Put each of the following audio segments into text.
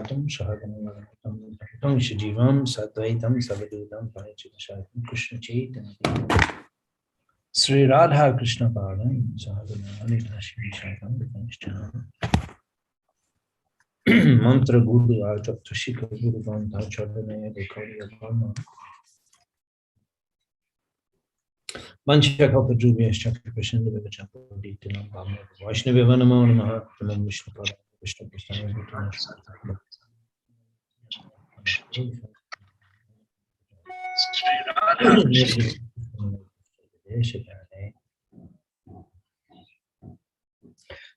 Shahagam Shajivam Sadvaitam Savadutam Panichitashaitam Krishna Chaitanya Sri Radha Krishna Padam Shahagam Alilashmi Shaitam Vikanishchanam Mantra Guru Arjap Tashika Guru Vanta Chodane Dekoriya Brahma Manchakapadrubhya Shakti Krishna Vivachapa Ditinam Bhama Vaishnavi Vanamo Namaha Taman Vishnu Pada Vishnu Krishna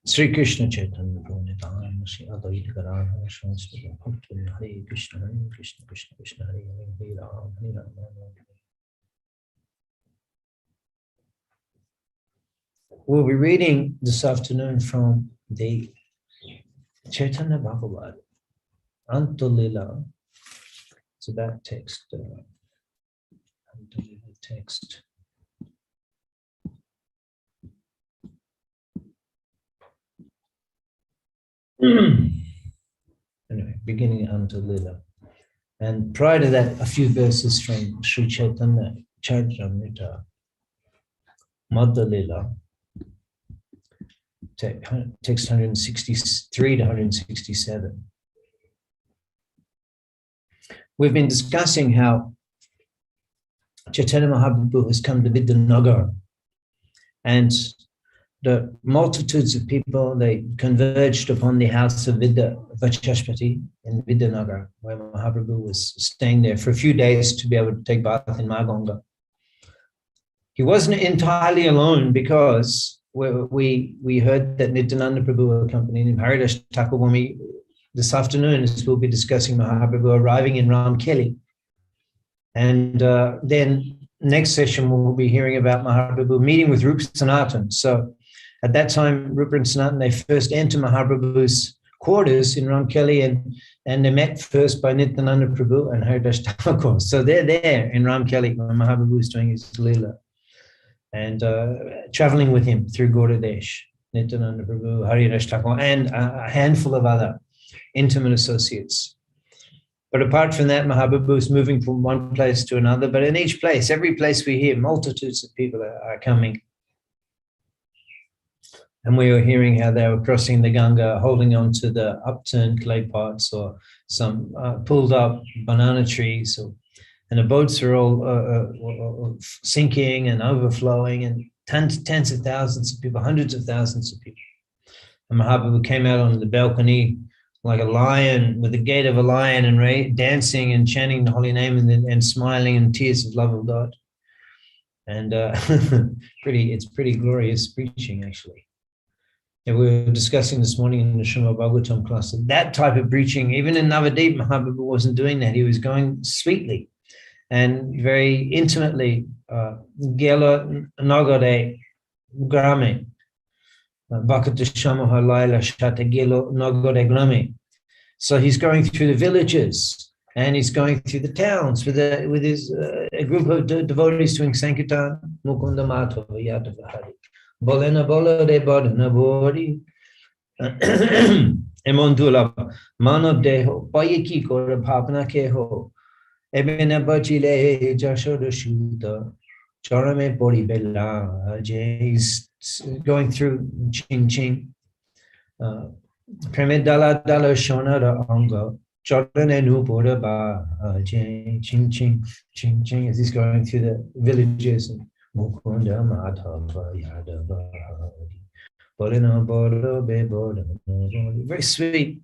Sri Krishna Chaitanya Prabhu Nityananda Sri Advaita Gadadhara Sri Bhakti Hare Krishna Hare Krishna Krishna Krishna Hare Hare Hare Ram Hare Ram We'll be reading this afternoon from the Chaitanya Bhagavad Antolila. So that text, Antolila text. Anyway, beginning Antolila. And prior to that, a few verses from Sri Chaitanya Charitamrita, Madhya-lila, text 163 to 167. We've been discussing how Chaitanya Mahaprabhu has come to Vidyanagar, and the multitudes of people, they converged upon the house of Vidya Vachaspati in Vidyanagar, where Mahaprabhu was staying there for a few days to be able to take bath in Maganga. He wasn't entirely alone, because we heard that Nityananda Prabhu accompanied him. Haridas Thakur, this afternoon, as we'll be discussing Mahaprabhu arriving in Ramkeli. And then next session, we'll be hearing about Mahaprabhu meeting with Rupa Sanatan. So at that time, Rupa and Sanatan, they first enter Mahaprabhu's quarters in Ramkeli, and they met first by Nityananda Prabhu and Haridas Thakur. So they're there in Ramkeli when Mahaprabhu is doing his Leela, and traveling with him through Gaudadesh, Nityananda Prabhu, Haridas Thakur, and a handful of other intimate associates. But apart from that, Mahaprabhu is moving from one place to another. But in each place, every place we hear, multitudes of people are coming. And we were hearing how they were crossing the Ganga, holding on to the upturned clay pots or some pulled up banana trees, and the boats are all sinking and overflowing, and tens of thousands of people, hundreds of thousands of people. And Mahaprabhu came out on the balcony like a lion, with the gait of a lion, and dancing and chanting the holy name, and smiling in tears of love of God. And it's pretty glorious preaching, actually. And we were discussing this morning in the Srimad Bhagavatam class that type of preaching, even in Navadip, Mahaprabhu wasn't doing that. He was going sweetly and very intimately. Gelo Nagore Grame, Bhakatishamaha Laila Shata Gelo Nagore Grame. So he's going through the villages, and he's going through the towns with his a group of devotees doing Sankirtan, Mukunda Madhava Yadava Hari. Bolena Bola de Bodana Bodi Emondula Mano Deho, Bayaki Kora Bhavana Keho, Ebena Bachile Jashoda Shuta, Charame Bodi Bella. He's going through Ching Ching. Premedala Dala Shona Anga, Jordan Nuboda Ba Ching Ching Ching Ching, as he's going through the villages. And Mukunda Madhava Yadava Bolina Bodo Beboda. Very sweet.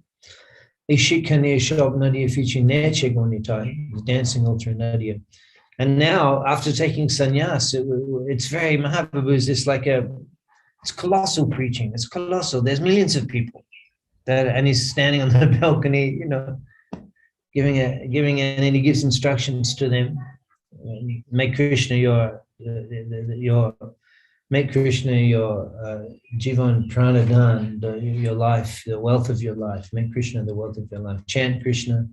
Ishikane Shop Nadia Fichi Neche Gonitai, he's dancing all through Nadia. And now, after taking sannyas, it's very Mahaprabhu is just like it's colossal preaching. It's colossal. There's millions of people. And he's standing on the balcony, giving and he gives instructions to them. Make Krishna your Jivan Pranadan, your life, the wealth of your life. Make Krishna the wealth of your life. Chant Krishna,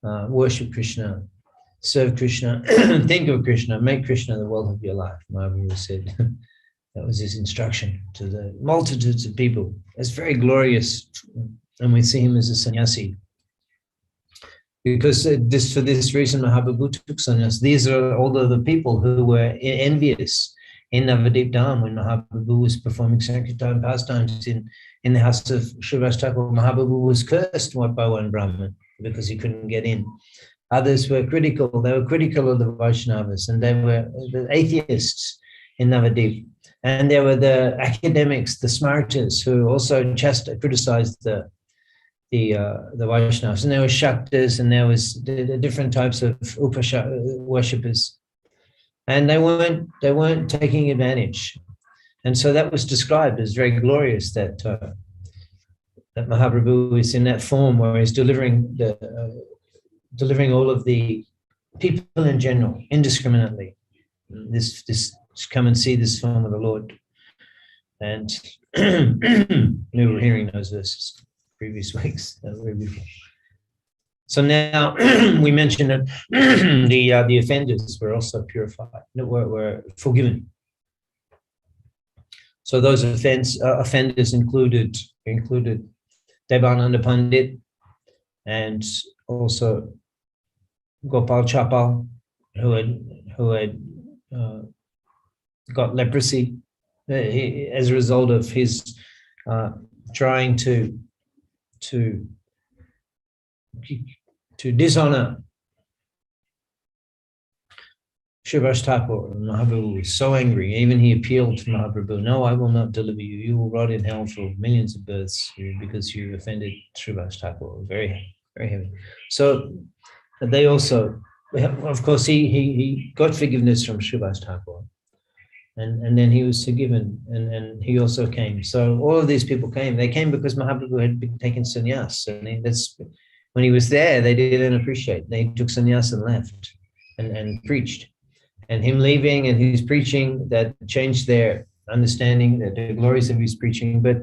worship Krishna, serve Krishna, think of Krishna, make Krishna the wealth of your life. Mahaprabhu said that was his instruction to the multitudes of people. It's very glorious, and we see him as a sannyasi. because for this reason, Mahaprabhu took sannyas. These are all of the people who were envious in Navadip Dham when Mahaprabhu was performing Sankirtan pastimes in the house of Srivas Thakur. Mahaprabhu was cursed by one Brahmin because he couldn't get in. Others were critical. They were critical of the Vaishnavas, and they were the atheists in Navadip. And there were the academics, the smartas, who also criticized the Vaishnavas. And there were Shaktas, and there was the different types of worshippers. And they weren't taking advantage. And so that was described as very glorious, that that Mahaprabhu is in that form where he's delivering all of the people in general, indiscriminately. This come and see this form of the Lord. And we were hearing those verses previous weeks. That were very beautiful. So now we mentioned that the offenders were also purified, were forgiven. So those offenders included Devananda Pandit and also Gopal Chapal, who had got leprosy as a result of his trying to dishonor Srivas Thakur. Mahaprabhu was so angry. Even he appealed to Mahaprabhu, "No, I will not deliver you. You will rot in hell for millions of births because you offended Srivas Thakur." Very, very heavy. So they also, of course, he got forgiveness from Srivas Thakur. And then he was forgiven, and he also came. So all of these people came. They came because Mahaprabhu had been taken sannyas. And that's when he was there, they didn't appreciate. They took sannyas and left and preached. And him leaving and his preaching, that changed their understanding, the glories of his preaching. But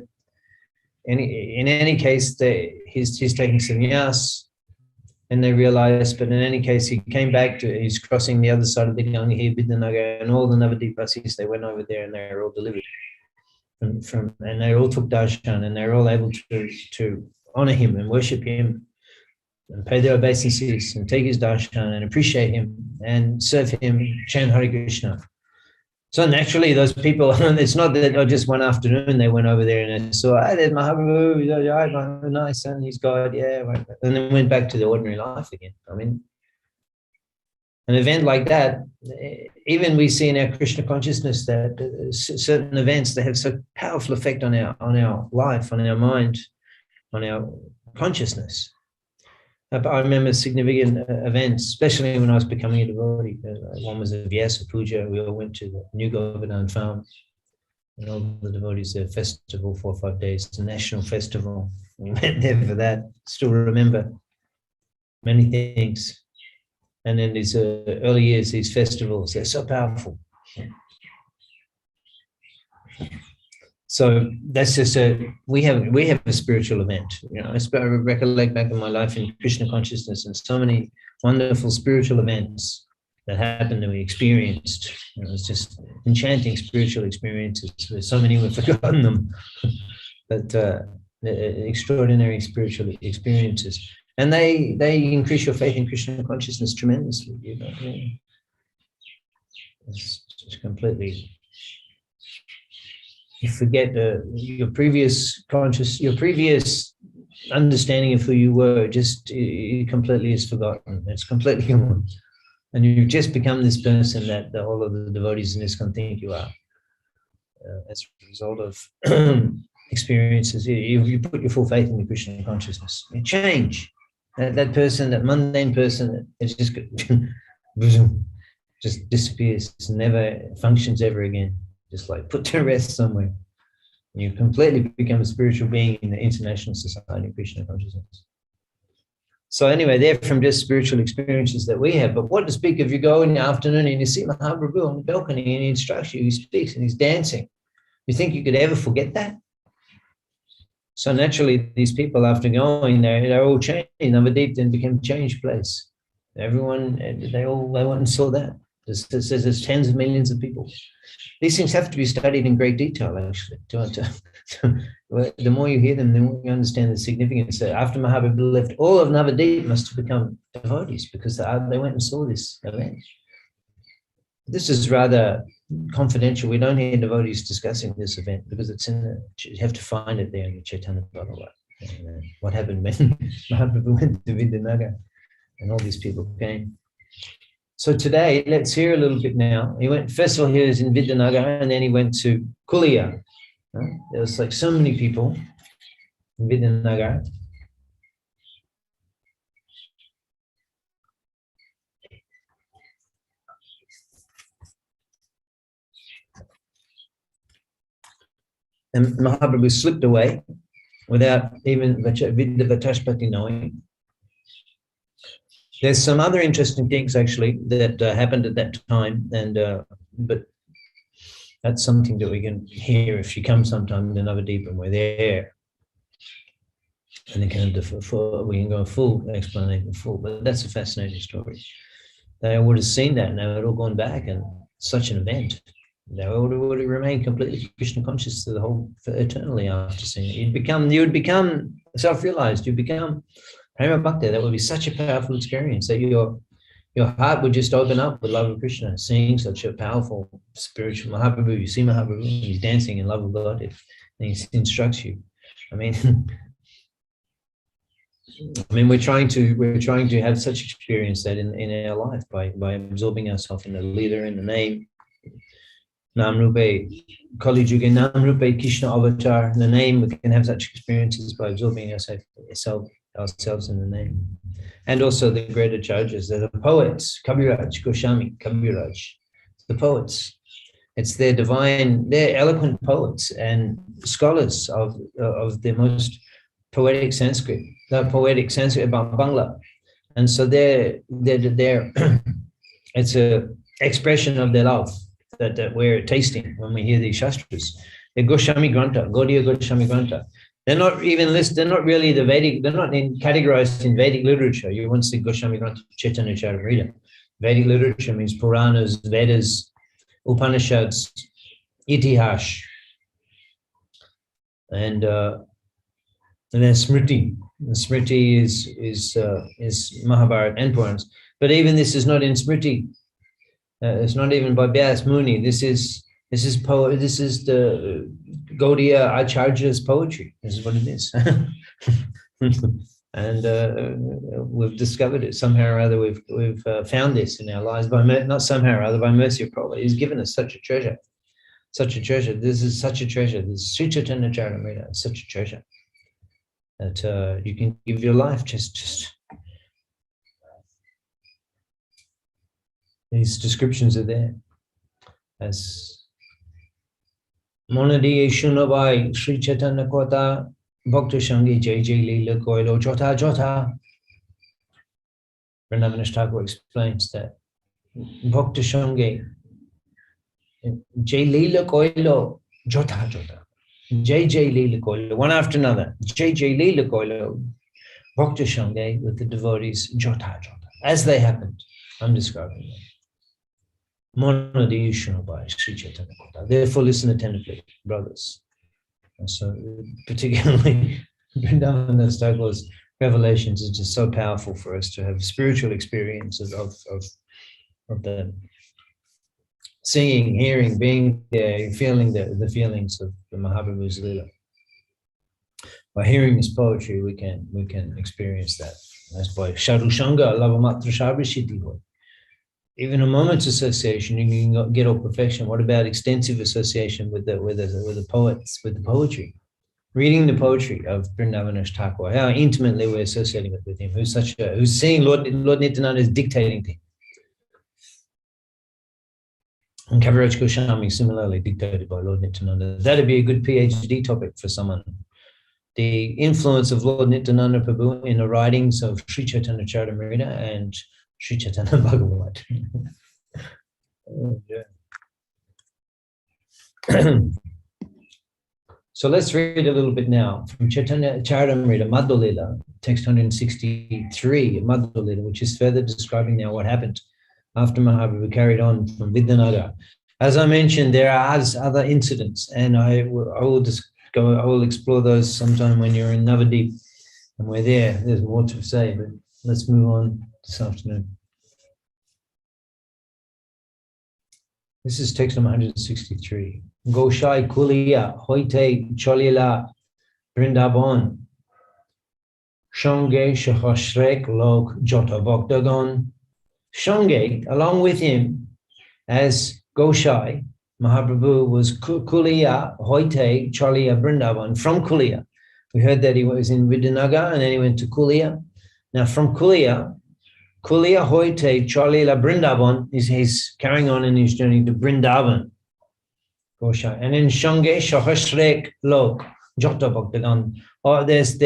in any case, he's taking sannyas, and they realized, but in any case, he came back he's crossing the other side of the Ganga here, Vidhanagar, and all the Navadipasis, they went over there and they were all delivered. And they all took darshan, and they were all able to honor him and worship him and pay their obeisances and take his darshan and appreciate him and serve him, chant Hare Krishna. So naturally, those people, it's not that just one afternoon they went over there and they saw, there's Mahaprabhu, nice, and he's God, yeah, and then went back to the ordinary life again. I mean, an event like that, even we see in our Krishna consciousness that certain events, they have such powerful effect on our life, on our mind, on our consciousness. I remember significant events, especially when I was becoming a devotee. One was a Vyasa Puja. We all went to the New Govardhan farm, and all the devotees there, festival 4 or 5 days, it's a national festival. We went there for that. Still remember many things. And then these early years, these festivals, they're so powerful. So that's just we have a spiritual event. I recollect back in my life in Krishna consciousness and so many wonderful spiritual events that happened and we experienced. It's just enchanting spiritual experiences. There's so many we've forgotten them, but extraordinary spiritual experiences, and they increase your faith in Krishna consciousness tremendously. It's just completely. You forget your previous understanding of who you were. It completely is forgotten. It's completely gone, and you've just become this person that all of the devotees in ISKCON think you are. As a result of experiences, you put your full faith in the Krishna consciousness. You change. That person, that mundane person, it's just disappears. Never functions ever again. Just like put to rest somewhere. You completely become a spiritual being in the International Society of Krishna Consciousness. So anyway, they're from just spiritual experiences that we have. But what to speak if you go in the afternoon and you see Mahaprabhu on the balcony and he instructs you, he speaks and he's dancing. You think you could ever forget that? So naturally, these people, after going there, they're all changed. Navadip then became a changed place. Everyone, they went and saw that. There's tens of millions of people. These things have to be studied in great detail, actually. The more you hear them, the more you understand the significance. After Mahaprabhu left, all of Navadvip must have become devotees because they went and saw this event. This is rather confidential. We don't hear devotees discussing this event because it's you have to find it there in the Chaitanya Bhagavat. What happened when Mahaprabhu went to Vidanagar and all these people came. So today, let's hear a little bit now. He went, first of all, he was in Vidanagar, and then he went to Kulia. There was like so many people in Vidanagar. And Mahaprabhu slipped away without even Vidyavatashpati knowing. There's some other interesting things actually that happened at that time, and but that's something that we can hear if you come sometime to Navadvip and we're there. And we can go full explanation, but that's a fascinating story. They would have seen that and they would have all gone back, and such an event. They would have remained completely Krishna conscious to the whole for eternally after seeing it. You would become self-realized. You become Prema Bhakti. That would be such a powerful experience that your heart would just open up with love of Krishna, seeing such a powerful spiritual Mahaprabhu. You see Mahaprabhu, he's dancing in love of God, and he instructs you. I mean, we're trying to have such experience that in our life by absorbing ourselves in the leader, in the name. Nam Rupe, Kali Yuga, Nam Rupe, Krishna Avatar, in the name. We can have such experiences by absorbing ourselves in the name. And also the greater charges, they're the poets, Kabiraj, Goswami, Kabiraj, the poets. It's they're eloquent poets and scholars of the most poetic Sanskrit about Bangla. And so they're it's a expression of their love that we're tasting when we hear these Shastras. The Goswami Grantha, Gaudiya Goswami Grantha. They're not even listed, they're not really the Vedic, they're not categorized in Vedic literature. You won't see Goswami Grantha, Chaitanya Charitamrita. Vedic literature means Puranas, Vedas, Upanishads, Itihash, and then Smriti. And Smriti is Mahabharata and Puranas. But even this is not in Smriti. It's not even by Vyas Muni. This is the Gaudiya Acharya's poetry. This is what it is. And we've discovered it somehow or other. We've found this in our lives not somehow or other, by mercy of Prabhupada. He's given us such a treasure, such a treasure. This is such a treasure. This Sri Chaitanya Charitamrita is such a treasure that you can give your life just. These descriptions are there as Monadi Shunabai Sri Chaitanya Kota Bhakta Shangi Jai Jai Leela Koilo Jota Jota. Vrindavan Thakur explains that Bhakta Shangi Jai Leela Koilo Jota Jota. Jai Jai Leela Koilo, one after another. Jai Jai Leela Koilo Bhakta Shangi with the devotees Jota Jota. As they happened, I'm describing them. Monadi Shunabai Sri Chaitanya Kota. Therefore, listen attentively, brothers. And so, particularly, Vrindavan Thakur's revelations is just so powerful for us to have spiritual experiences of the seeing, hearing, being there, feeling the feelings of the Mahaprabhu's Lila. By hearing this poetry, we can experience that. That's by Sharushanga, Lavamatra Shabashiti Hoy. Even a moment's association, you can get all perfection. What about extensive association with the poets, with the poetry? Reading the poetry of Vrindavan Thakur, how intimately we're associating with him, who's seeing Lord Nityananda is dictating to him. And Kaviraj Goswami similarly dictated by Lord Nityananda. That'd be a good PhD topic for someone. The influence of Lord Nityananda Prabhu in the writings of Sri Chaitanya Charitamrita and Sri Chaitanya Bhagavat. So let's read a little bit now from Chaitanya Charitamrita, Madhulila, text 163, Madhulila, which is further describing now what happened after Mahaprabhu carried on from Vidyanagar. As I mentioned, there are other incidents, and I will explore those sometime when you're in Navadip and we're there. There's more to say, but let's move on this afternoon. This is text number 163. Goshai Kulia Hoite Cholila Vrindavan Shange Shahashrek Lok Jota Bhaktagon. Shange, along with him, as Goshai, Mahaprabhu was Kulia Hoite Cholila Vrindavan, from Kulia. We heard that he was in Vidyanagar and then he went to Kulia. Now from Kulia Hoite Cholila Vrindavan, he's carrying on in his journey to Vrindavan. Goshai. And in Shange Shahasrek Lok Jota Bhaktagan. Oh, there's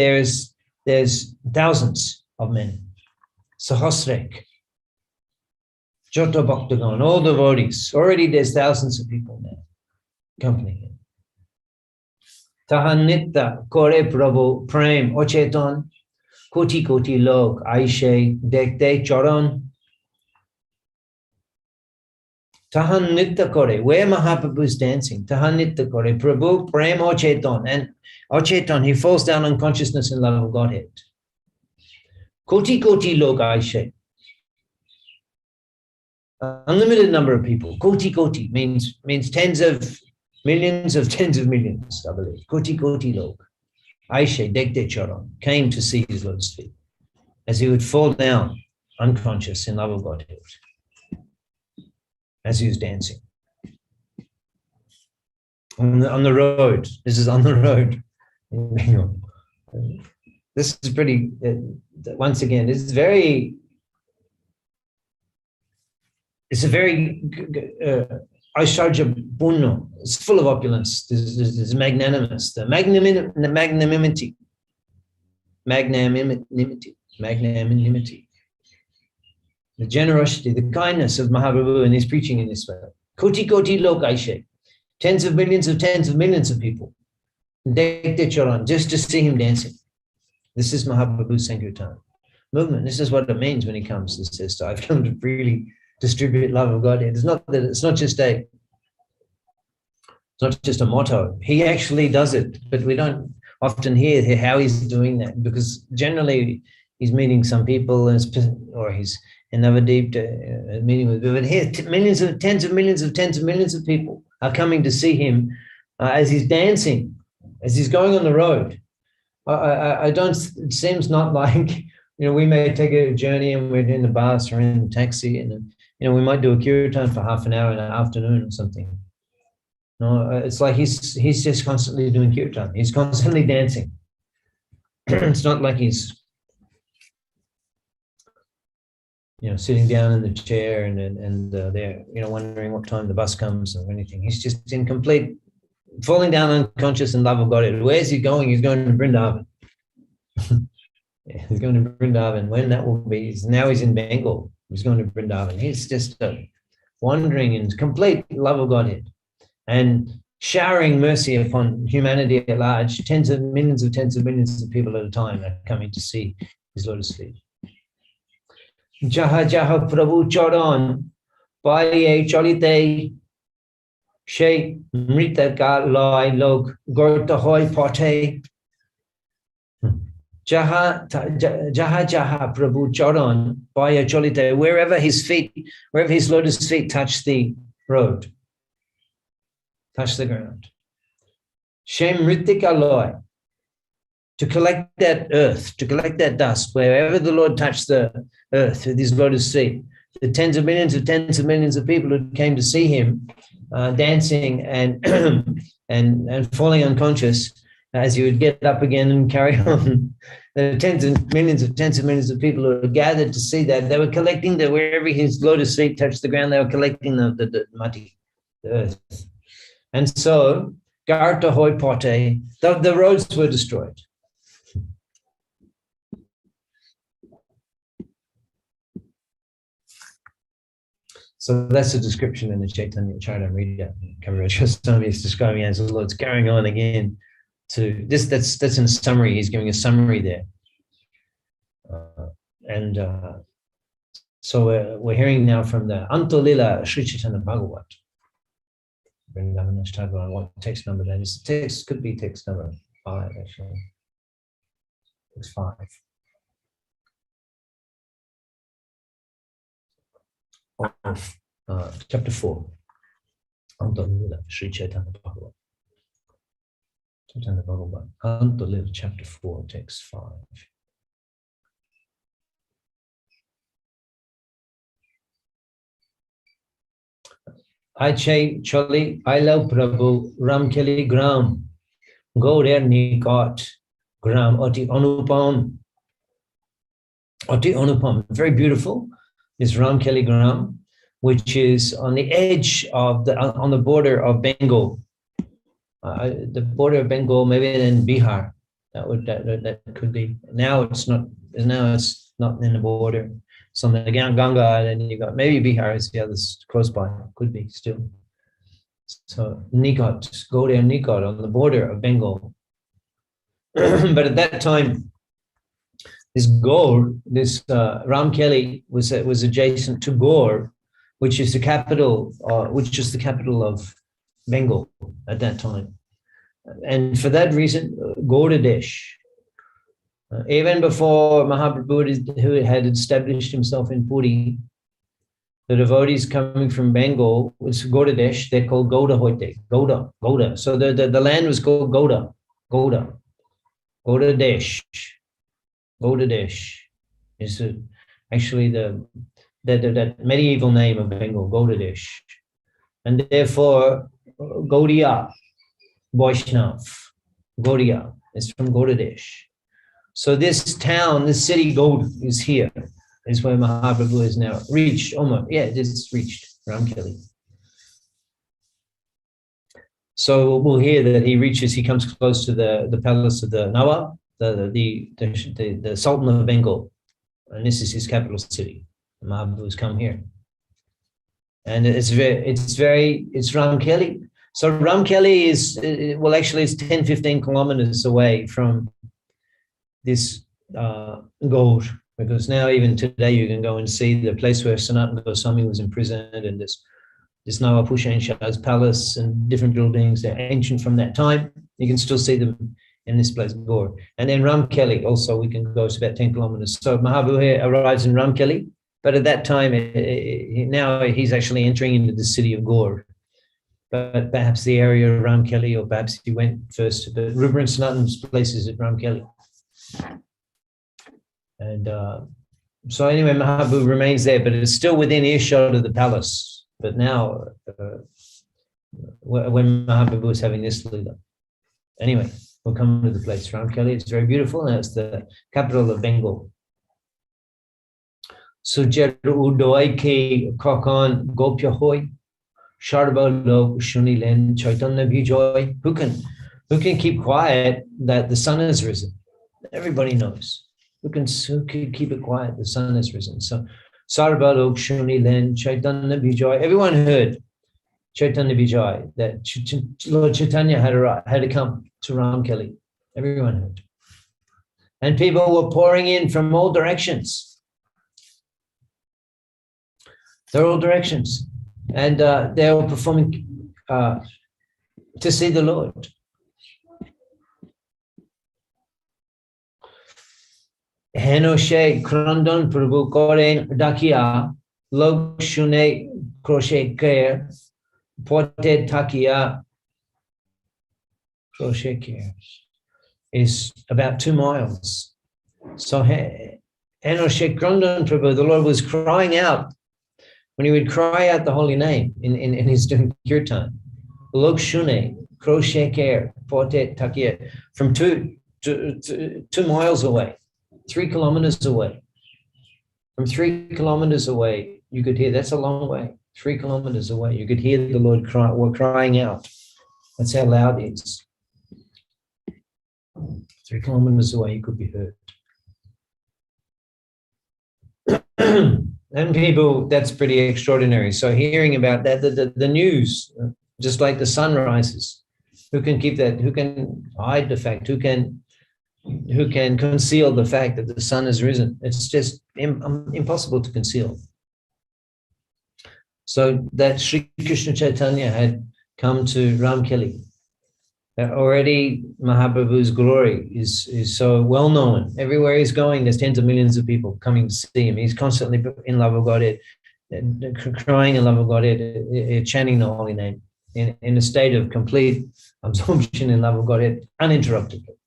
thousands of men. Sahasrek. Jota Bhaktagan, all devotees. Already there's thousands of people now accompanying him. Tahanitta Kore Prabhu Prem Ochetan Koti Koti Lok Aishe Dekte Charan. Tahan Nitta Kore, where Mahaprabhu is dancing, Tahan Nitta Kore, Prabhu Prem Ochetan, and Ochetan, he falls down on consciousness and love of Godhead. Koti Koti Lok Aishe. Unlimited number of people. Koti Koti means tens of millions, I believe. Koti Koti Lok. Aishe Dekte Charan came to see his Lord's feet as he would fall down unconscious in love of Godhead as he was dancing. On the road. This is on the road. This is pretty, once again, it's a very Aishwarya Punno. It's full of opulence. It's magnanimous. The magnanimity. The generosity, the kindness of Mahaprabhu in his preaching in this way. Koti Koti Lok Aishe. Tens of millions of people. Dekte Charan, just to see him dancing. This is Mahaprabhu's Sankirtan movement. This is what it means when he comes. It says, I've come to really distribute love of Godhead. It's not just a motto. He actually does it, but we don't often hear how he's doing that, because generally he's meeting some people or he's in Navadip meeting with, but here tens of millions of people are coming to see him as he's dancing, as he's going on the road. It seems not like, we may take a journey and we're in the bus or in the taxi and we might do a kirtan for half an hour in the afternoon or something. No, it's like he's just constantly doing kirtan. He's constantly dancing. It's not like he's, sitting down in the chair and they're, wondering what time the bus comes or anything. He's just in complete, falling down unconscious in love of God. Where's he going? He's going to Vrindavan. He's going to Vrindavan. When that will be, now he's in Bengal. He's going to Vrindavan. He's just wandering in complete love of Godhead and showering mercy upon humanity at large. Tens of millions of people at a time are coming to see his lotus feet. Jaha Jaha Prabhu Charan Paye Chalite She Mrita Ka Lai Log Gorta Hoy Pote. Jaha Jaha Prabhu Charan Paye Chalite, wherever his lotus feet touch the road, touch the ground. Shem Ritika Loy, to collect that earth, to collect that dust, wherever the Lord touched the earth with his lotus feet. The tens of millions of people who came to see him dancing and and falling unconscious as he would get up again and carry on. The tens of millions of people who were gathered to see that. They were collecting wherever his lotus feet touched the ground, they were collecting the mati, the earth. And so, Garta Hoi Pote, the roads were destroyed. So that's a description in the Chaitanya Charitamrita. Kaviraj Goswami is describing as the Lord's carrying on again to this. That's in a summary. He's giving a summary there. So we're hearing now from the Antolila Sri Chaitanya Bhagavat. What text number that is? Text could be text number 5, actually. Text 5. Chapter 4. Antolila Sri Chaitanya Bhagavat. Chaitanya Bhagavat. Antolila chapter 4, text 5. Achai Choli Ailo Prabhu Ramkeli Gram Gauder Nikot Gram Oti Anupam. Oti Anupam, very beautiful, is Ramkeli Gram, which is on the edge of on the border of Bengal. The border of Bengal, maybe in Bihar. That could be. Now it's not in the border. It's on the Ganga, and you got maybe Bihar is the others close by. Could be still. So Nikot, go there, Nikot, on the border of Bengal. But at that time, this Gaur, this Ramkeli was adjacent to Gaur, which is the capital of Bengal at that time. And for that reason, Gauradesh, even before Mahaprabhu, who had established himself in Puri, the devotees coming from Bengal, was Gauradesh, they're called Gauda Hoite, Gauda. So the land was called Gaudadesh. Gaudadesh is actually that medieval name of Bengal, Gaudadesh. And therefore, Gaudiya, Vaishnav, Gaudiya is from Gaudadesh. So this town, this city, Gaud, is here, is where Mahaprabhu is now reached. It is reached, Ramkeli. So we'll hear that he comes close to the palace of the Nawab, the Sultan of Bengal, and this is his capital city. Mahaprabhu has come here, and it's Ramkeli. So Ramkeli is it's 10-15 kilometers away from this Gaur, because now even today you can go and see the place where Sanatana Goswami was imprisoned, and this Nawab Hussain Shah's palace and different buildings. They're ancient from that time. You can still see them in this place, Gaur. And then Ramkeli also, we can go, it's about 10 kilometers. So Mahaprabhu arrives in Ramkeli, but at that time, now he's actually entering into the city of Gaur. But perhaps the area of Ramkeli, or perhaps he went first to the Rupa and Sanatana's places at Ramkeli. And so anyway, Mahaprabhu remains there, but it's still within earshot of the palace. But now, when Mahaprabhu is having this Leela. Anyway, we'll come to the place, Ramkeli. It's very beautiful, and it's the capital of Bengal. Sujer Udoy ke Kokon Gopya Hoy, Sharba Lok Shunilen Chaitanya Bijoy. Who can keep quiet that the sun has risen? Everybody knows. Who can keep it quiet? The sun has risen. So Sarva Lok Shunilen Chaitanya Bijoy. Everyone heard Chaitanya Vijay, that Lord Chaitanya had to come to Ramkeli. Everyone heard. And people were pouring in from all directions. They're all directions. And they were performing to see the Lord. Henoshe Krandon Prabhu Koren Dakia Lok Shune Crochet Care Porte Takia Crochet Care is about 2 miles. So Henoshe Krandon Prabhu, the Lord was crying out. When he would cry out the holy name in his doing kirtan, Lok Shune, Crochet Care, Porte Takia, from 2 miles away, 3 kilometers away. From 3 kilometers away, you could hear, that's a long way, 3 kilometers away, you could hear the Lord crying out. That's how loud it is. 3 kilometers away, you could be heard. And people, that's pretty extraordinary. So hearing about that, the news, just like the sun rises, who can keep that? Who can hide the fact? Who can conceal the fact that the sun has risen? It's just impossible to conceal. So that Sri Krishna Chaitanya had come to Ramkeli. Already Mahaprabhu's glory is so well known. Everywhere he's going, there's tens of millions of people coming to see him. He's constantly in love with Godhead, crying in love of Godhead, chanting the holy name in a state of complete absorption in love of Godhead, uninterruptedly.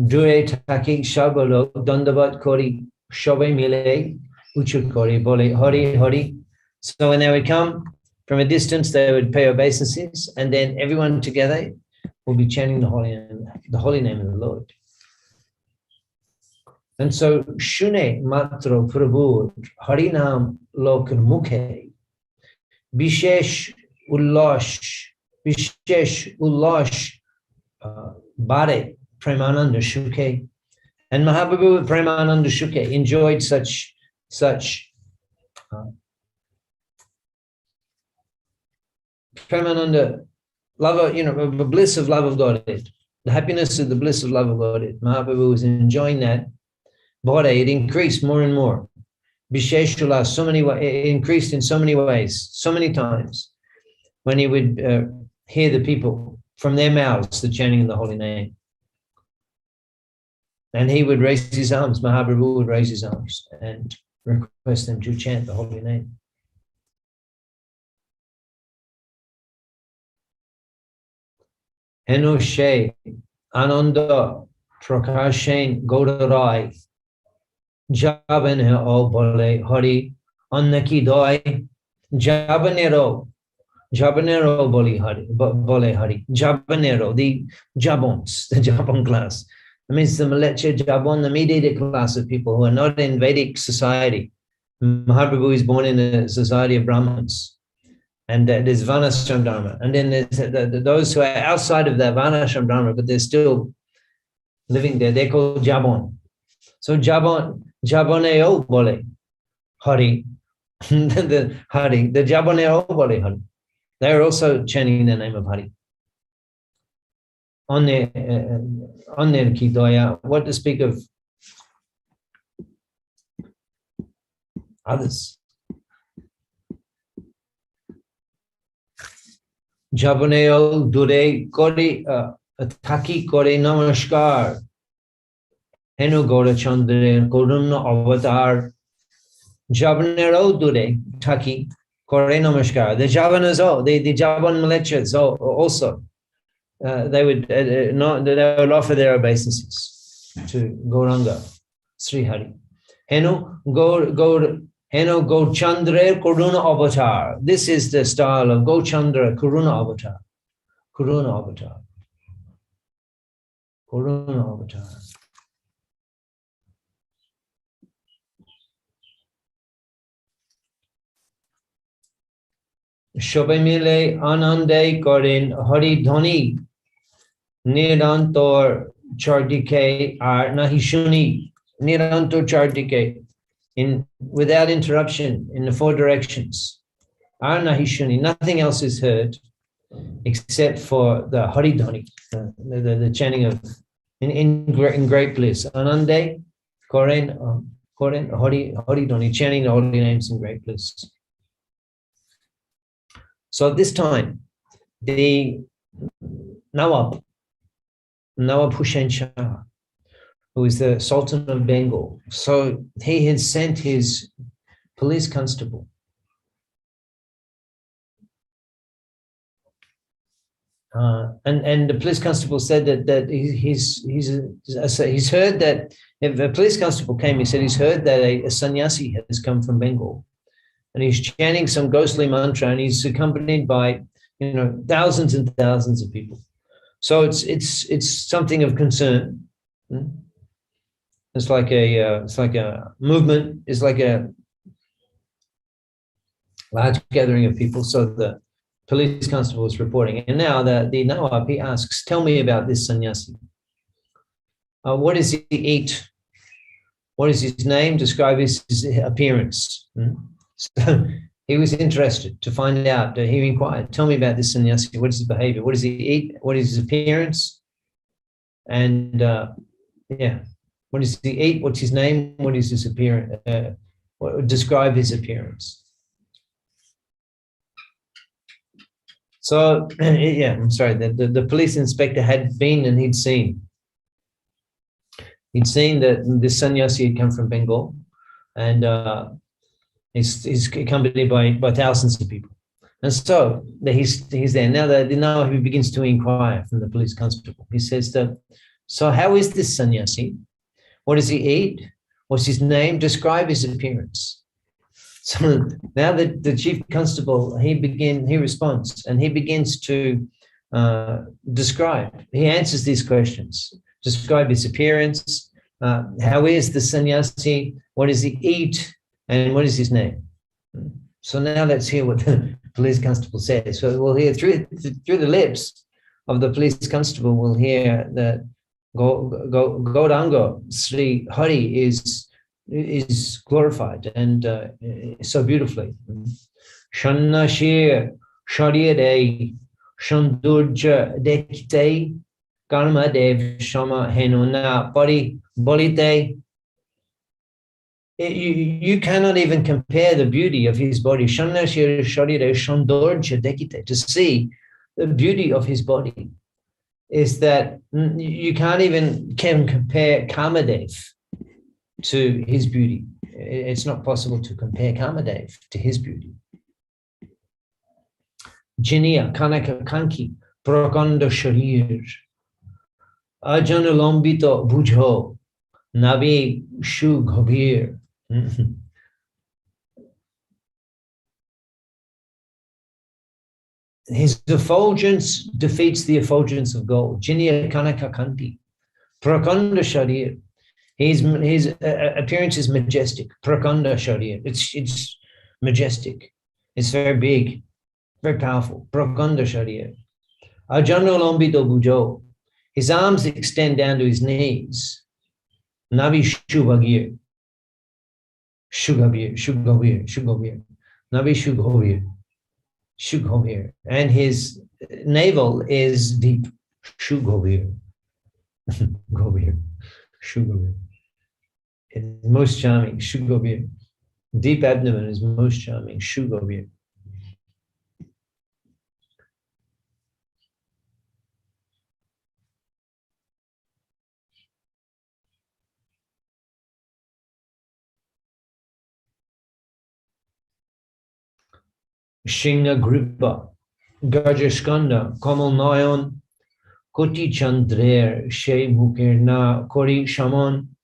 Dure taki shabalo dandavat kori shobe mile uchu kori bole hari hari. So when they would come from a distance, they would pay obeisances, and then everyone together will be chanting the holy name of the Lord. And so shune matro prabhu harinam lokar mukhe bishesh ullash bare Premananda Shuke. And Mahaprabhu Premananda Shuke enjoyed such Premananda love, the bliss of love of Godhead, the happiness of the bliss of love of Godhead. Mahaprabhu was enjoying that. Bode, it increased more and more. Bisheshula, so many ways, it increased in so many ways, so many times, when he would hear the people from their mouths, the chanting of the holy name. And he would raise his arms, Mahaprabhu would raise his arms and request them to chant the holy name. Heno She Ananda Prakashen Godarai Jaban O Bole Hari Annaki Doi Jabanero Bole Hari Jabanero, the Jabons, the Jabon class. That means the Malecha Jabon, the mediator class of people who are not in Vedic society. Mahaprabhu is born in a society of Brahmins, and there's Varnashram Dharma. And then there's those who are outside of that Varnashram Dharma, but they're still living there. They're called Jabon. So Jaboneo Bole Hari, the Jaboneo Bole Hari. They're also chanting the name of Hari. On their Kidoya, what to speak of others? Jabaneo Dure Kori Taki Kore Namaskar Henu Gora Chandre Koruna Avatar Jabanero Dure Taki Kore Namaskar. The Javanas, the Javan Malechas also. They would offer their obeisances to Gauranga, Sri Hari. Heno Chandra Karuna Avatar. This is the style of Gochandra Karuna Avatar. Karuna Avatar. Karuna Avatar. Shobemile Anande Korin Hari Dhoni Nirantor Chardike Ar Nahishuni Nirantor Chardike without interruption in the four directions. Ar Nahishuni, nothing else is heard except for the Hari Dhoni, the chanting of in great bliss. Anande Korin Hari Dhoni, chanting the holy names in great bliss. So at this time, the Nawab Hussain Shah, who is the Sultan of Bengal, so he had sent his police constable and the police constable said that he's heard that if a police constable came, he said he's heard that a sannyasi has come from Bengal. And he's chanting some ghostly mantra, and he's accompanied by, thousands and thousands of people. So it's something of concern. It's like a movement. It's like a large gathering of people. So the police constable is reporting, and now the Nawab, he asks, "Tell me about this sannyasi. What does he eat? What is his name? Describe his appearance." So he was interested to find out. He inquired, "Tell me about this sannyasi. What is his behavior? What does he eat? What is his appearance?" And What does he eat? What's his name? What is his appearance? Describe his appearance. So, yeah, I'm sorry. The police inspector had been and he'd seen that this sannyasi had come from Bengal, and he's accompanied by thousands of people. And so he's there. Now he begins to inquire from the police constable. He says that, so how is this sannyasi? What does he eat? What's his name? Describe his appearance. So now the chief constable, he responds, and he begins to describe. He answers these questions. Describe his appearance. How is the sannyasi? What does he eat? And what is his name? So now let's hear what the police constable says. So we'll hear through the lips of the police constable, we'll hear that Gauranga Sri Hari is glorified and so beautifully. Shannashir Sharire Shandurja Dekite Karma Dev Shama Henuna Pari Bolite. You cannot even compare the beauty of his body. Shannashir Sharire Shandurja Dekite. To see the beauty of his body is that you can't even compare Kamadev to his beauty. It's not possible to compare Kamadev to his beauty. Jinia Kanaka Kanki Prakanda Sharir Ajanulambito Bujho Nabi Shughabir. His effulgence defeats the effulgence of gold. Jinia Kanaka Kanti Prakanda Sharir. His appearance is majestic. Prakanda Sharir. It's majestic. It's very big, very powerful. Prakanda Sharir. Ajanulambito Bujo. His arms extend down to his knees. Navi Shubhagir. Shughabir. Navi Shughabir. And his navel is deep. Shughabir. Govir. Shughabir. It's most charming. Shughabir. Deep abdomen is most charming. Shughabir. Shinga Gripa, Gajashkanda, Kamal Nayan, Koti Chandrer, She Mukirna, Kori Shaman,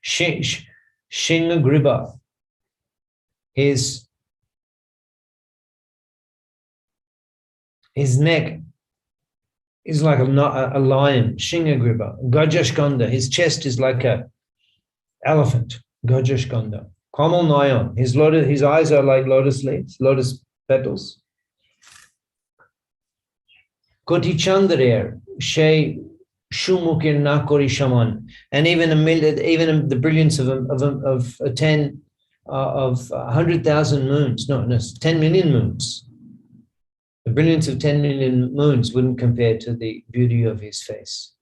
Shinga Gripa. His neck is like a lion, Shinga Gripa. Gajashkanda, his chest is like an elephant, Gajashkanda. Kamal Nayan, his eyes are like lotus leaves, lotus petals. Koti Chandrer, She Shumukir Nakori Shaman, and even the brilliance of 100,000 moons, 10 million moons. The brilliance of 10 million moons wouldn't compare to the beauty of his face.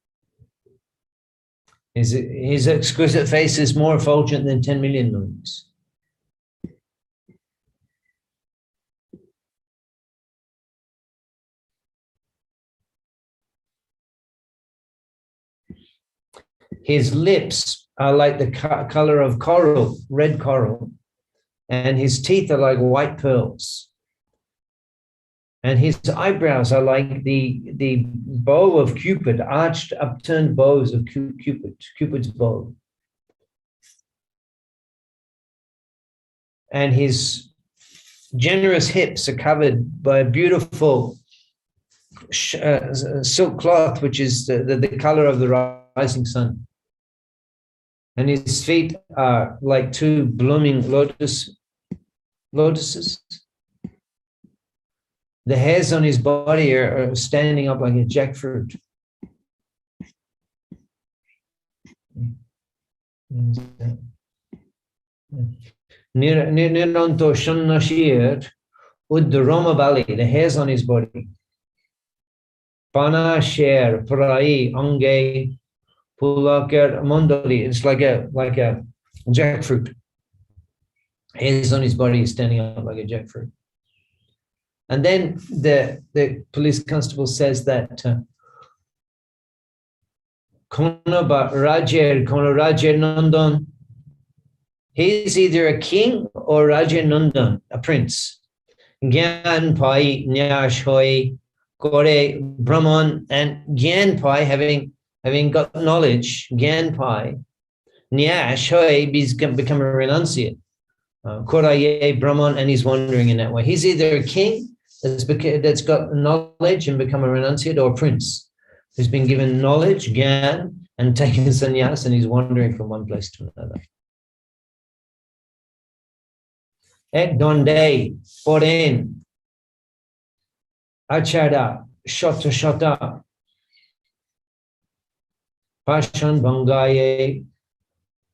His exquisite face is more effulgent than 10 million moons. His lips are like the color of coral, red coral, and his teeth are like white pearls. And his eyebrows are like the bow of Cupid, arched, upturned bows of Cupid's bow. And his generous hips are covered by a beautiful silk cloth, which is the color of the rising sun. And his feet are like two blooming lotuses. The hairs on his body are standing up like a jackfruit. Niranto Shannashir Uddramabali, the hairs on his body. Pana Sher Prai Ange Pulakar Mondali. It's like a jackfruit. Hairs on his body is standing up like a jackfruit. And then the police constable says that Kono Rajer Nandan. He's either a king or Raja Nandan, a prince. Gyan Pai Nyash Hoi Kore Brahman, and Gyan Pai having got knowledge, Gyan Pai Nyash Hoi become a renunciate. Koraye Brahman, and he's wandering in that way. He's either a king that's got knowledge and become a renunciate, or a prince who's been given knowledge, Gyan, and taken sannyas, and he's wandering from one place to another. Ek donde poren achada shota pashan bangaye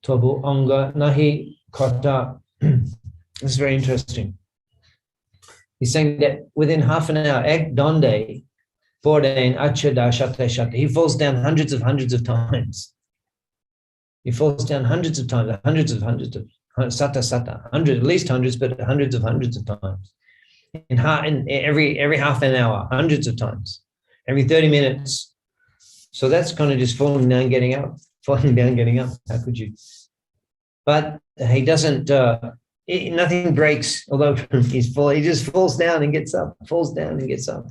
tobu anga nahi kota. This is very interesting. He's saying that within half an hour, ek donde poren achada shata. He falls down hundreds of times. He falls down hundreds of times, hundreds of sata, at least hundreds, but hundreds of times. In every half an hour, hundreds of times, every 30 minutes. So that's kind of just falling down, getting up. How could you? But he doesn't, nothing breaks, although he's full, he just falls down and gets up, falls down and gets up.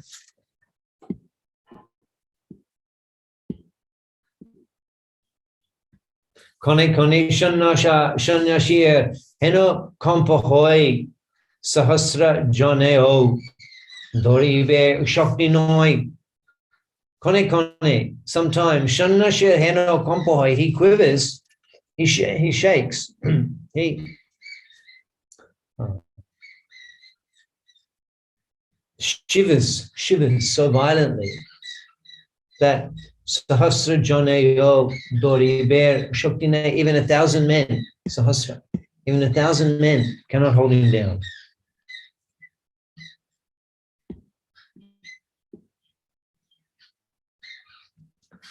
Kone shanyashir heno kompohoi sahasra janeo doribe shakti noi. Kone, sometimes shanyashir heno kompohoi, he quivers, he shakes, he shivers so violently that Sahasra Janeyo Dori Bear Shaktine, even 1,000 men, Sahasra, even 1,000 men cannot hold him down.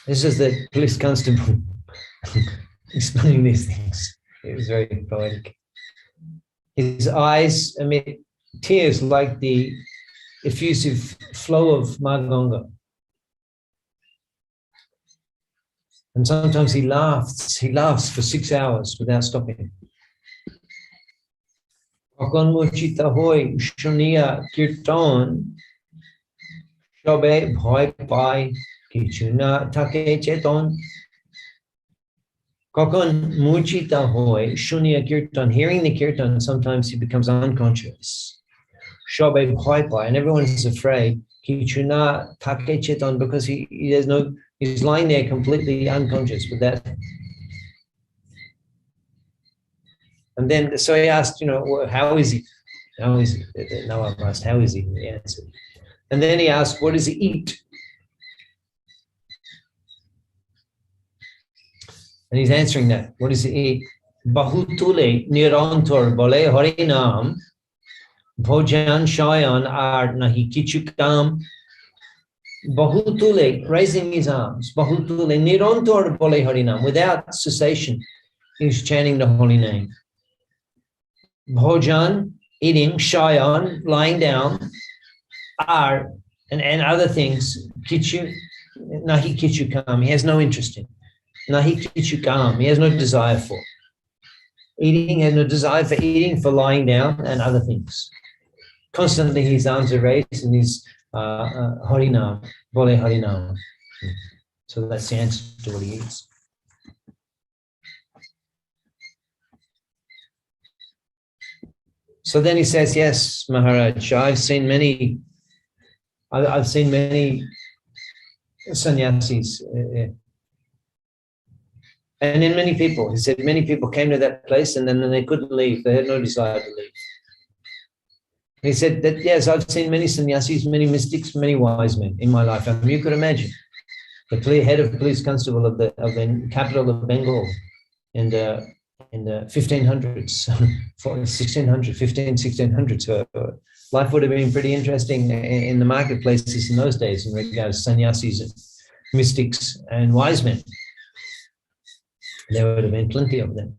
This is the police constable explaining these things. It was very poetic. His eyes emit tears like the effusive flow of Maganga. And sometimes he laughs for 6 hours without stopping. Kokon muchita hoy shunia kirtan shobe bhoy pai kichuna take cheton. Kokon muchita hoy shunia kirtan, hearing the kirtan, sometimes he becomes unconscious. Shobe bhoy pai, and everyone's afraid. Kichuna take cheton, because he's lying there completely unconscious with that. And then, so he asked, how is he? How is he? No one asked, how is he? He answered. And then he asked, what does he eat? And he's answering that. What does he eat? Bahutule nirantor bole harinam bhojan shayan ar nahi kichukam. Bahutule, raising his arms, Bahutule, nirantor bole harinam, without cessation, he's chanting the holy name. Bhojan, eating, shayan, lying down, ar, and other things, kichu, nahi kichukam, he has no interest in. Nahi kichukam, he has no desire for. Eating, has no desire for eating, for lying down, and other things. Constantly his arms are raised and his Harinam, Bole Harinam. So that's the answer to what he eats. So then he says, yes, Maharaj, I've seen many sannyasis. And in many people, he said, many people came to that place and then they couldn't leave. They had no desire to leave. He said that, yes, I've seen many sannyasis, many mystics, many wise men in my life. I mean, you could imagine the head of police constable of the capital of Bengal in the 1500s, 1600s. So life would have been pretty interesting in the marketplaces in those days in regards to sannyasis, mystics, and wise men. There would have been plenty of them.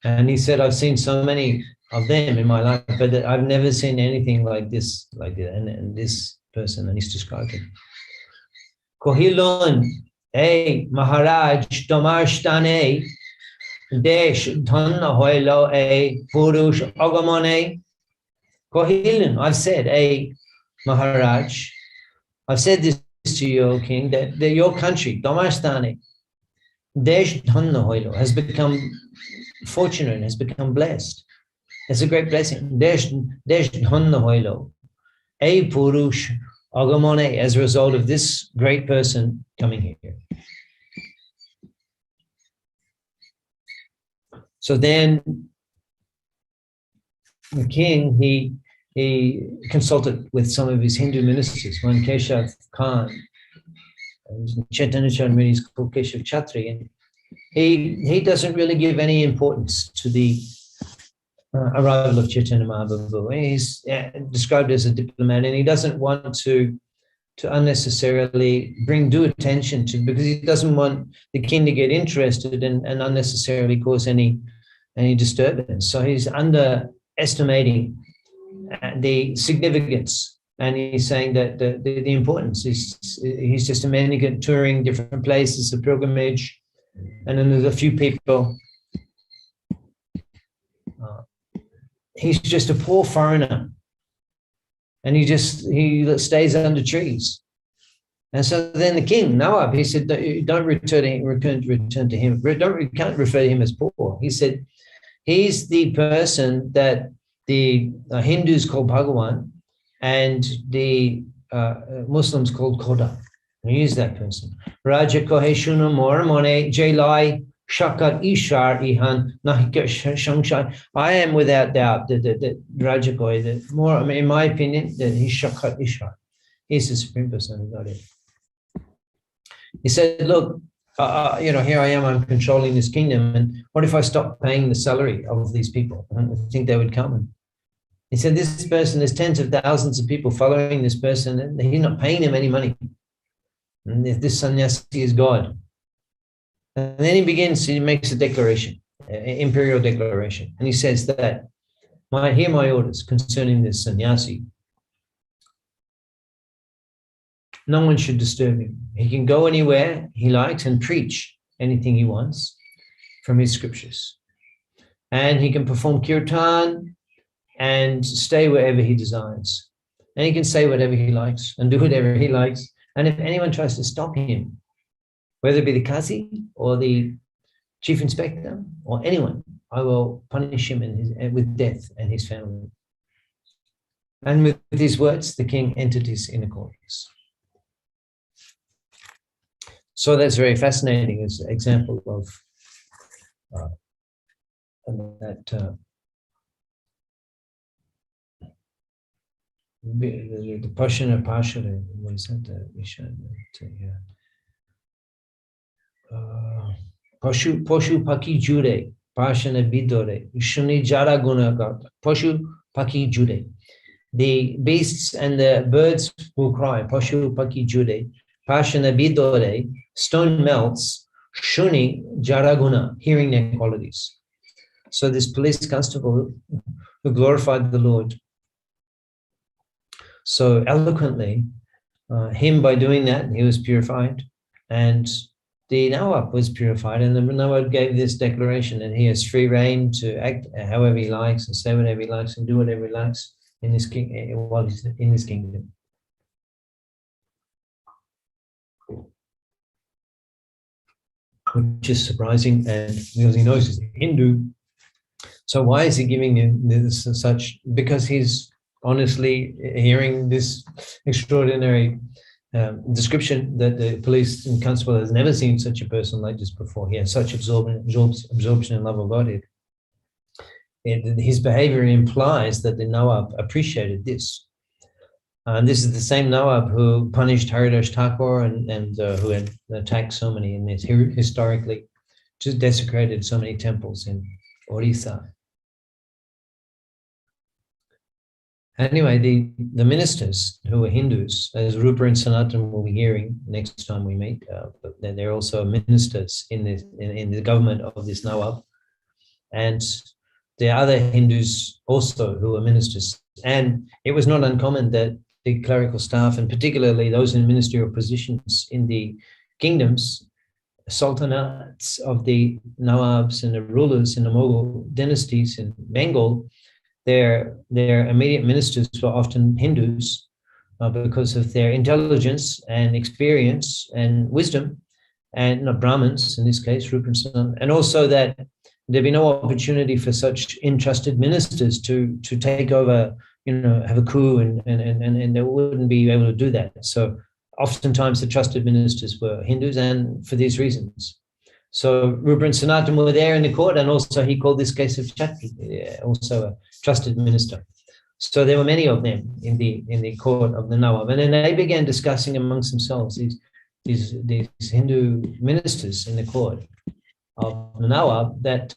And he said, I've seen so many of them in my life, but I've never seen anything like this, and this person, and he's described him. Kohilun, hey, Maharaj, Tomashtane, Desh, Dhanna Hoilo, a Purush, Agamone. Kohilun, I've said, hey, Maharaj, I've said this to you, O king, that your country, Tomashtane, Desh Dhanna Hoilo, has become fortunate, has become blessed. It's a great blessing. Desh Dhanna Hoilo, a Purush, Agamone, as a result of this great person coming here. So then the king, he consulted with some of his Hindu ministers, one Keshav Khan, Chaitanya Chaudhary is called Keshav Chatri, and he doesn't really give any importance to the arrival of Chaitanya Mahaprabhu. He's described as a diplomat, and he doesn't want to unnecessarily bring due attention to, because he doesn't want the king to get interested and unnecessarily cause any disturbance. So he's underestimating the significance, and he's saying that the importance is, he's just a mendicant touring different places of pilgrimage, and then there's a few people. He's just a poor foreigner, and he stays under trees. And so then the king, Nawab, he said, don't return to him. You can't refer to him as poor. He said, he's the person that the Hindus call Bhagawan and the Muslims called Khoda. We use that person. Raja kohe shuno mor mone jelai shakat ishar ihan nahika shangshai. I am without doubt that Raja kohe, that more, I mean, in my opinion, that he's shakat ishar. He's the Supreme Person of Godhead. He said, look, here I am, I'm controlling this kingdom, and what if I stop paying the salary of these people? I don't think they would come. He said, this person, there's tens of thousands of people following this person, and he's not paying them any money. And this sannyasi is God. And then he makes a declaration, an imperial declaration. And he says that, hear my orders concerning this sannyasi. No one should disturb him. He can go anywhere he likes and preach anything he wants from his scriptures. And he can perform kirtan and stay wherever he desires. And he can say whatever he likes and do whatever he likes. And if anyone tries to stop him, whether it be the Qazi or the chief inspector or anyone, I will punish him with death and his family. And with these words, the king entered his inner quarters. So that's very fascinating as an example of the Pashana Pashara, what is that? Poshu Paki Jude, Pashana Bidore, Shuni Jara Gunagata, Poshu Paki Jude. The beasts and the birds will cry, Poshu Paki Jude, Pashana Bidore, stone melts, Shuni Jaraguna, hearing their qualities. So this police constable who glorified the Lord so eloquently, him by doing that, he was purified, and the Nawab was purified, and the Nawab gave this declaration that he has free reign to act however he likes and say whatever he likes and do whatever he likes in this kingdom. Which is surprising, and because he knows he's a Hindu. So why is he giving him this such? Because he's honestly hearing this extraordinary description that the police and constable has never seen such a person like this before. He has such absorption and love of God. His behavior implies that the Nawab appreciated this. And this is the same Nawab who punished Haridas Thakur and who had attacked so many, and historically just desecrated so many temples in Orissa. Anyway, the ministers who were Hindus, as Rupa and Sanatan will be hearing next time we meet, but then they're also ministers in the government of this Nawab. And there are other Hindus also who were ministers. And it was not uncommon that the clerical staff, and particularly those in ministerial positions in the kingdoms, sultanates of the Nawabs and the rulers in the Mughal dynasties in Bengal, their immediate ministers were often Hindus because of their intelligence and experience and wisdom, and not Brahmins in this case, Rupa and Sanatan, and also that there'd be no opportunity for such entrusted ministers to take over, have a coup, and they wouldn't be able to do that. So oftentimes the trusted ministers were Hindus, and for these reasons. So Rupa and Sanatan were there in the court, and also he called this case of Chatri, also a trusted minister. So there were many of them in the court of the Nawab, and then they began discussing amongst themselves, these Hindu ministers in the court of the Nawab, that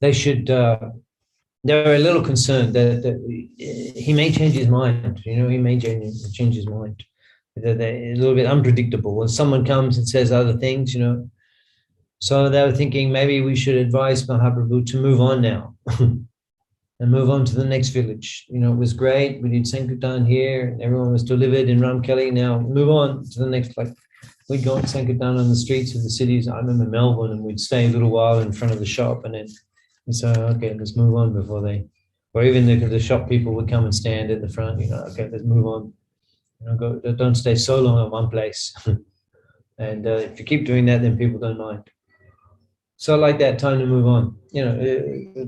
they should. They were a little concerned that he may change his mind. He may change his mind. They're a little bit unpredictable. When someone comes and says other things, So they were thinking maybe we should advise Mahaprabhu to move on now and move on to the next village. It was great. We did Sankirtan here, and everyone was delivered in Ramkeli. Now move on to the next. Like we'd go and Sankirtan on the streets of the cities. I remember Melbourne, and we'd stay a little while in front of the shop, and then we'd say, okay, let's move on before they, or even the shop people would come and stand at the front. Okay, let's move on. Don't stay so long at one place. And if you keep doing that, then people don't mind. So like that, time to move on.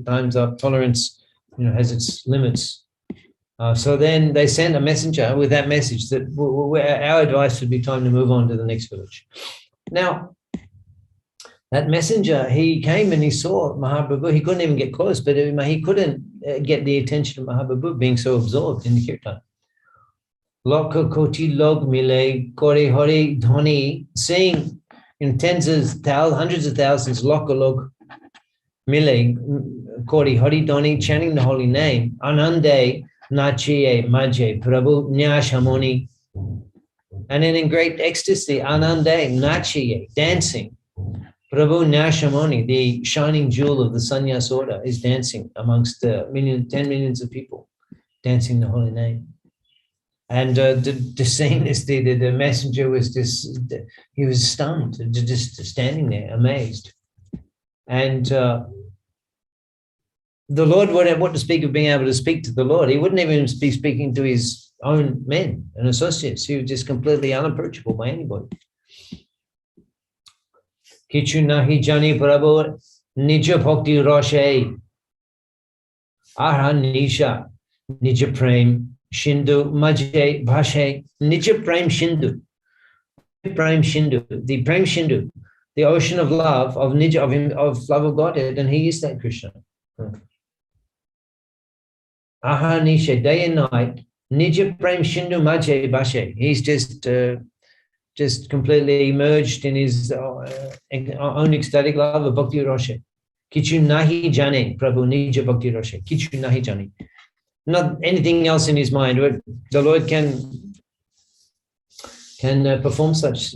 Time's up. Tolerance, has its limits. So then they sent a messenger with that message that our advice would be time to move on to the next village. Now, that messenger, he came and he saw Mahaprabhu. He couldn't even get close, but he couldn't get the attention of Mahaprabhu, being so absorbed in the kirtan. Lok koti log mile kore hori dhoni, saying in hundreds of thousands, lok mile kori hori dhoni, chanting the holy name, anande nachiye maje prabhu nyashamoni. And then in great ecstasy, anande nachiye, dancing. Prabhu Nyashamoni, the shining jewel of the sannyas order, is dancing amongst 10 millions of people, dancing the holy name. And to seeing this, the messenger was he was stunned, just standing there, amazed. And the Lord, what to speak of being able to speak to the Lord? He wouldn't even be speaking to his own men and associates. He was just completely unapproachable by anybody. Kichu nahi jani prabhu nija bhakti roshe aha nisha nija prem shindu maje bhashe nija prem shindu. Prem shindu, the prem shindu, the ocean of love of nija of love of Godhead, and he is that Krishna. Aha nisha, day and night, nija prem shindu maje bhashe. He's just completely immersed in his own ecstatic love of Bhakti Roshe. Kichu nahi jane, Prabhu nija Bhakti Roshe. Kichu nahi jane. Not anything else in his mind. The Lord can perform such,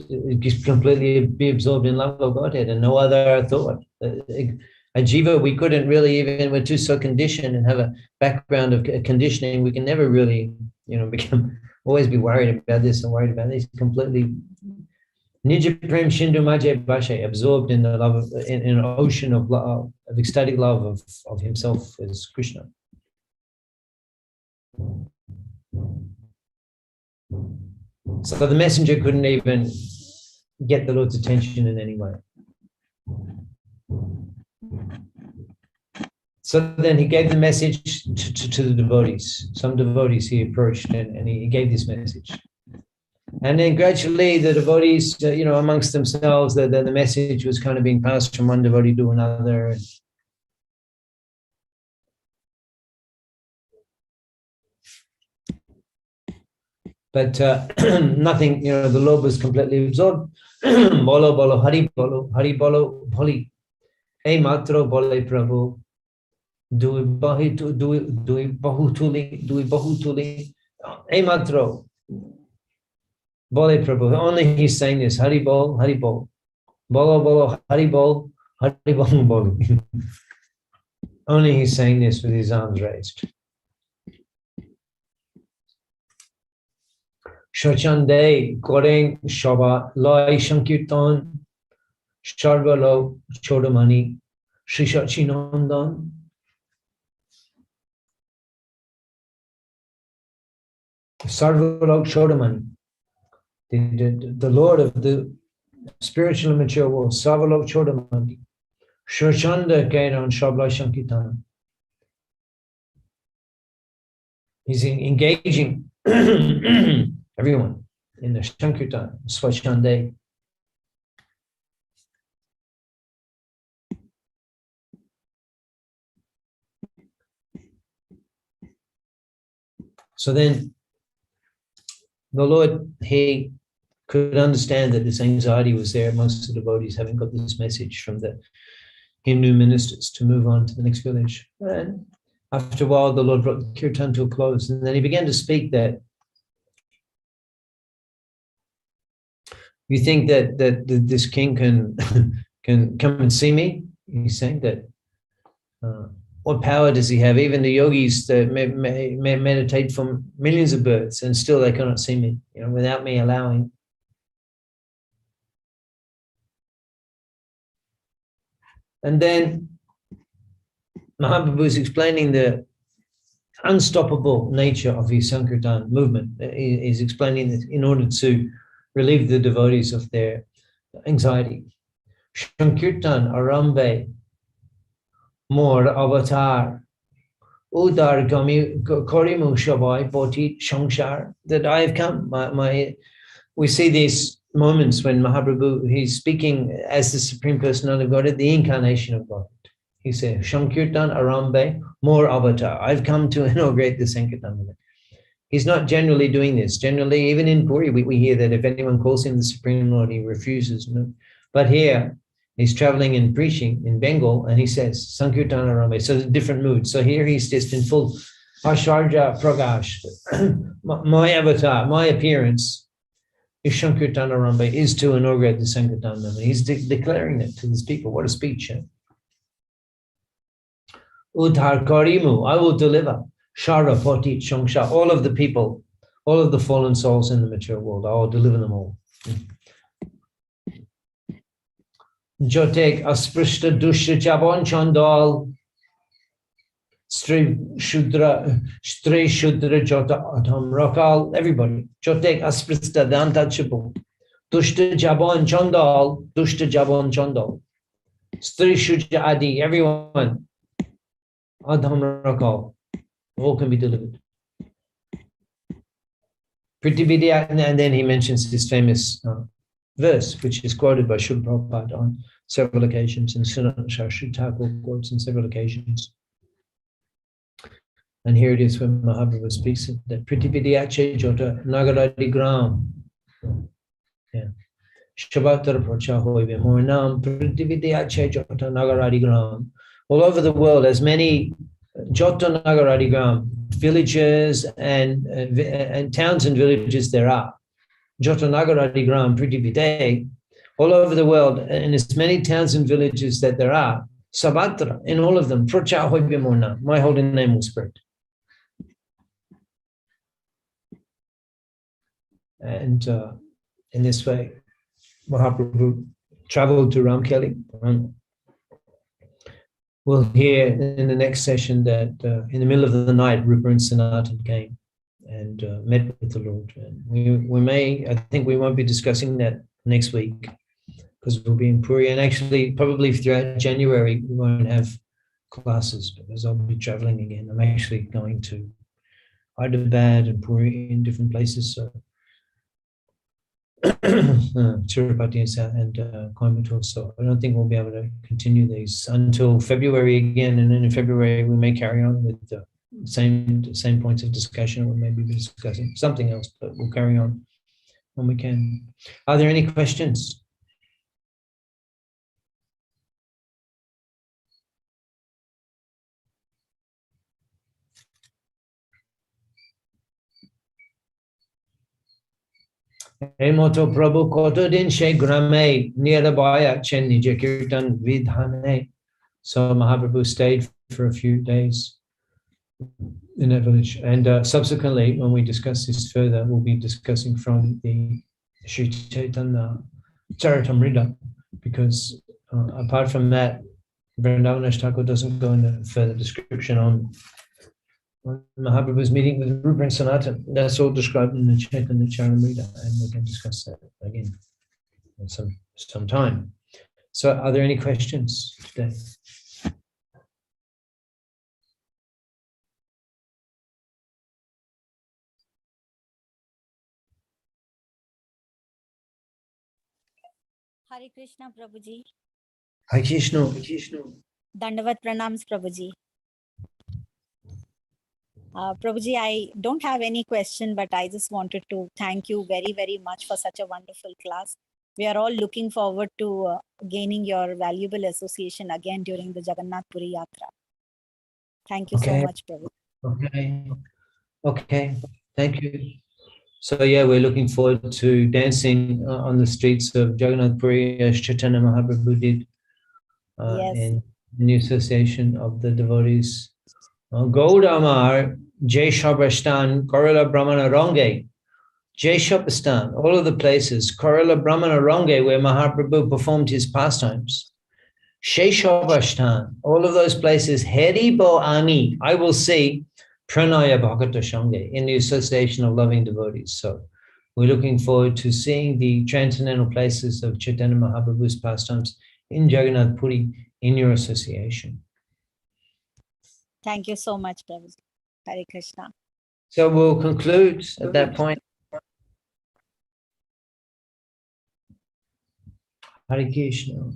completely be absorbed in love of Godhead and no other thought. A jiva, we couldn't really, even we're too so conditioned and have a background of conditioning, we can never really, always be worried about this and worried about this. Completely Nija Prem Shindu Maje Bashe, absorbed in the love in an ocean of love, of ecstatic love of himself as Krishna. So the messenger couldn't even get the Lord's attention in any way. So then he gave the message to the devotees. Some devotees he approached and he gave this message. And then gradually the devotees, amongst themselves, the message was kind of being passed from one devotee to another. But nothing, the Lord was completely absorbed. Bolo bolo hari bolo boli. Hey matro bole Prabhu. Dui bahutuli. Hey matro bole Prabhu. Only he's saying this. Hari bol. Bolo hari bol bolo. Only he's saying this with his arms raised. Shochande Goreng Shaba Lai Shankirtan Sharvalo Chodamani Sri Shachinandan. Sarvalok Chodamani, the Lord of the spiritual and mature world, Sarvalok Chodamani, Shochanda Kairan Shabla Shankirtan. He's engaging everyone in the Shankirtan, Swachande. So then the Lord, he could understand that this anxiety was there amongst the devotees, having got this message from the Hindu ministers to move on to the next village. And after a while, the Lord brought the kirtan to a close. And then he began to speak that you think that this king can come and see me? He's saying that what power does he have? Even the yogis that meditate for millions of births and still they cannot see me, without me allowing. And then Mahaprabhu is explaining the unstoppable nature of his Sankirtan movement. He is explaining this in order to relieve the devotees of their anxiety. Sankirtan Arambe More Avatar Udar Korimu Shabai Boti Shangshar, that I have come. We see these moments when Mahaprabhu, he's speaking as the Supreme Personality of Godhead, the incarnation of God. He says, Shankirtan Arambe More Avatar. I've come to inaugurate the Sankirtan movement. He's not generally doing this. Generally, even in Puri, we hear that if anyone calls him the Supreme Lord, he refuses. But here, he's traveling and preaching in Bengal, and he says, Sankirtan Arambe. So it's a different mood. So here he's just in full Asharja Pragash. My avatar, my appearance is Sankirtan Arambe, is to inaugurate the Sankirtan movement. He's declaring it to these people. What a speech. Udhar Karimu, I will deliver. Shara Poti Shongsha, all of the people, all of the fallen souls in the mature world, I will deliver them all. Jotek Asprishta Dushya Jabon Chandal Stri Shudra Jota Atam Rakal, everybody. Jotek Asprishta, the untouchable. Dushta Jabon Chandal, Dushta Jabon Chandal. Stri Shudra Adi, everyone. Adham Rakal, all can be delivered. Pritividya, and then he mentions this famous verse, which is quoted by Srila Prabhupada on several occasions, and Sunat Shastri Thakur quotes on several occasions. And here it is when Mahaprabhu speaks that Pritividyache Jota Nagaradi Gram. Yeah. Shabatara Pracha Hoive Mornam Pritividyache Jota Nagaradi Gram. All over the world, as many Jota Nagaradi Gram, villages and towns and villages there are. Jota Nagaradi Gram Pritividya, all over the world, and as many towns and villages that there are, Sabatra, in all of them, Pracha Hoive Mornam, my holy name will spread. And in this way, Mahaprabhu traveled to Ramkeli. We'll hear in the next session that in the middle of the night, Rupa and Sanatan came and met with the Lord. And we may, I think we won't be discussing that next week because we'll be in Puri. And actually, probably throughout January, we won't have classes because I'll be traveling again. I'm actually going to Hyderabad and Puri in different places. So Tirupati and Coimbatore. So I don't think we'll be able to continue these until February again. And then in February, we may carry on with same points of discussion, or maybe we're discussing something else, but we'll carry on when we can. Are there any questions? Emoto Prabhu Kotodin She Grame Nirabaya Chen Nija Kirtan Vidhane. So Mahaprabhu stayed for a few days in that village. And subsequently, when we discuss this further, we'll be discussing from the Sri Chaitanya Charitamrita, because apart from that, Vrindavan Thakur doesn't go into further description on Mahaprabhu's meeting with Rupa and Sanatan. That's all described in the Chaitanya Charitamrita, and we can discuss that again in some time. So are there any questions today? Hare Krishna, Prabhuji. Hare Krishna. Dandavat Pranams, Prabhuji. Prabhuji, I don't have any question, but I just wanted to thank you very, very much for such a wonderful class. We are all looking forward to gaining your valuable association again during the Jagannath Puri Yatra. Thank you so much, Prabhuji. Okay. Thank you. So yeah, we're looking forward to dancing on the streets of Jagannath Puri as Chaitanya Mahaprabhu did in the association of the devotees. Gaudamar, Jai Shabastan, Korala Brahmana Range, Jai Shabastan, all of the places, Korala Brahmana Range, where Mahaprabhu performed his pastimes. Sheshavashtan, all of those places, Heribo Ami, I will see Pranaya Bhakata Shange in the association of loving devotees. So we're looking forward to seeing the transcendental places of Chaitanya Mahaprabhu's pastimes in Jagannath Puri in your association. Thank you so much, Prabhuji. Hare Krishna. So we'll conclude at that point. Hare Krishna.